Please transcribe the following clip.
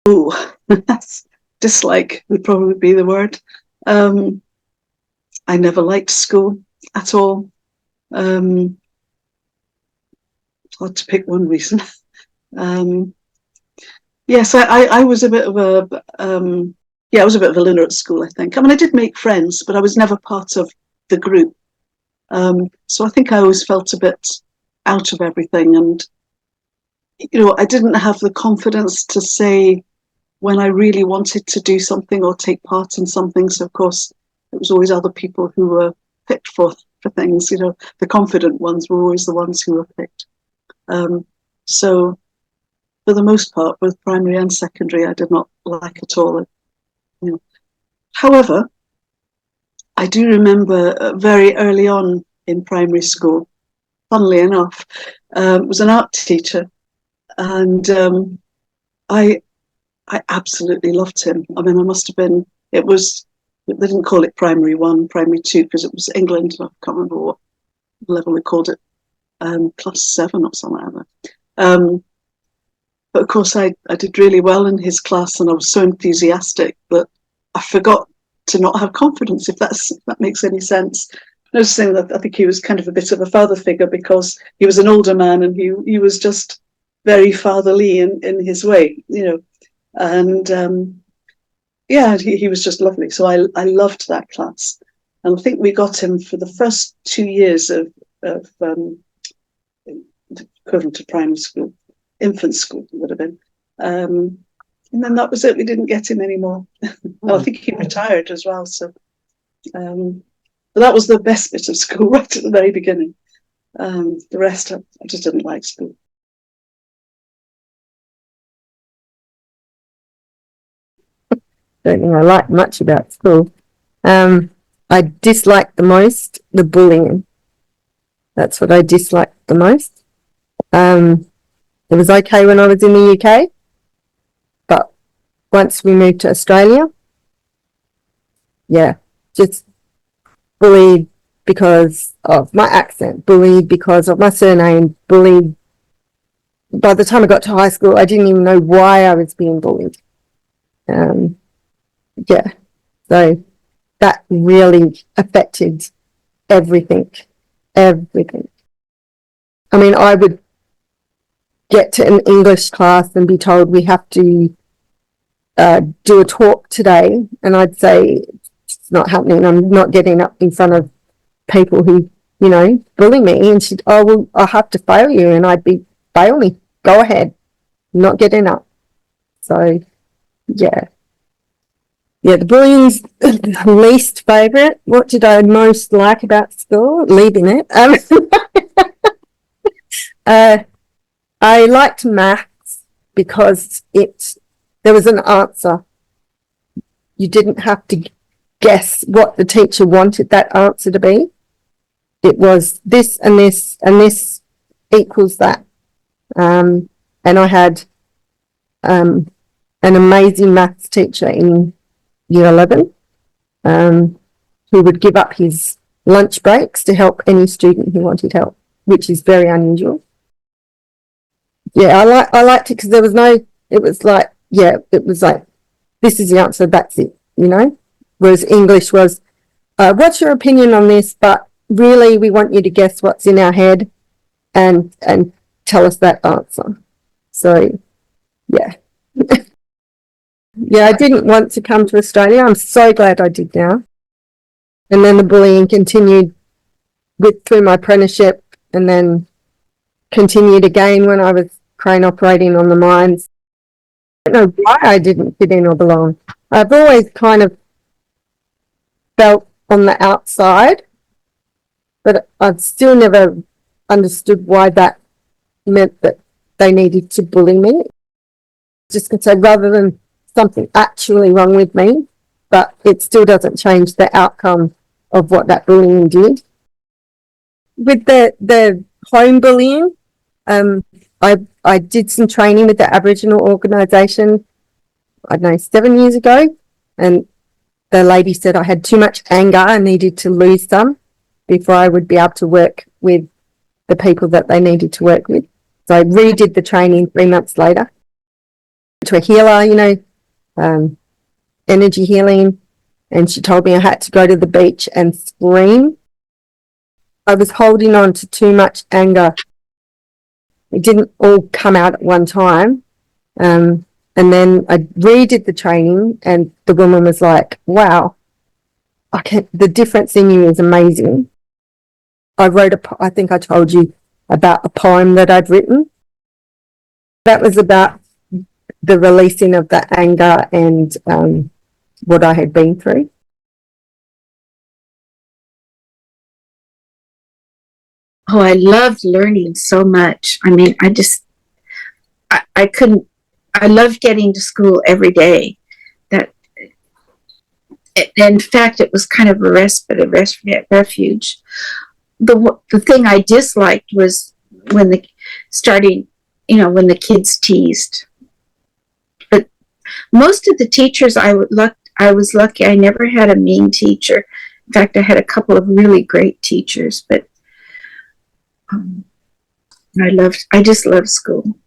Oh, dislike would probably be the word. I never liked school at all. Hard to pick one reason. Yes, I was a bit of a I was a bit of a loner at school, I think. I mean, I did make friends, but I was never part of the group. So I think I always felt a bit out of everything, and I didn't have the confidence to say when I really wanted to do something or take part in something. So of course, it was always other people who were picked for things. The confident ones were always the ones who were picked. So for the most part, both primary and secondary, I did not like at all. However, I do remember very early on in primary school, funnily enough, was an art teacher, and I absolutely loved him. I mean, I must have been. They didn't call it primary 1, primary 2, because it was England. I can't remember what level we called it, class 7 or something like that. But of course, I did really well in his class, and I was so enthusiastic that I forgot to not have confidence, if that makes any sense. Noticing that I think he was kind of a bit of a father figure, because he was an older man and he was just very fatherly in his way, and he was just lovely. So I loved that class, and I think we got him for the first 2 years of equivalent to primary school, infant school it would have been, and then that was it. We didn't get him anymore. Well, I think he retired as well. So but that was the best bit of school right at the very beginning. The rest I just didn't like school. Don't think I liked much about school. I disliked the most the bullying. That's what I disliked the most. It was okay when I was in the UK, but once we moved to Australia, just bullied because of my accent, bullied because of my surname, bullied. By the time I got to high school, I didn't even know why I was being bullied. So that really affected everything. I mean, I would get to an English class and be told we have to do a talk today, and I'd say it's not happening. I'm not getting up in front of people who, bully me. And she'd, oh, well, I'll have to fail you. And I'd be, fail me, go ahead, not getting up. So, yeah, the bullying's the least favourite. What did I most like about school? Leaving it. I liked maths because there was an answer. You didn't have to guess what the teacher wanted that answer to be. It was this and this and this equals that. And I had an amazing maths teacher in year 11 who would give up his lunch breaks to help any student who wanted help, which is very unusual. Yeah, I liked it because there was it was like, this is the answer, that's it, Whereas English was, what's your opinion on this? But really, we want you to guess what's in our head and tell us that answer. So, yeah. I didn't want to come to Australia. I'm so glad I did now. And then the bullying continued through my apprenticeship, and then continued again when I was crane operating on the mines. I don't know why I didn't fit in or belong. I've always kind of felt on the outside, but I've still never understood why that meant that they needed to bully me. Just could say, rather than something actually wrong with me, but it still doesn't change the outcome of what that bullying did. With the home bullying, I did some training with the Aboriginal organisation, I don't know, 7 years ago, and the lady said I had too much anger and needed to lose some before I would be able to work with the people that they needed to work with. So I redid the training 3 months later. to a healer, energy healing, and she told me I had to go to the beach and scream. I was holding on to too much anger. It didn't all come out at one time. And then I redid the training, and the woman was like, wow, the difference in you is amazing. I wrote I think I told you about a poem that I'd written. That was about the releasing of the anger and what I had been through. Oh, I loved learning so much. I mean, I couldn't, I loved getting to school every day. In fact, it was kind of a refuge. The thing I disliked was when the kids teased. But most of the teachers I was lucky. I never had a mean teacher. In fact, I had a couple of really great teachers, but I just loved school.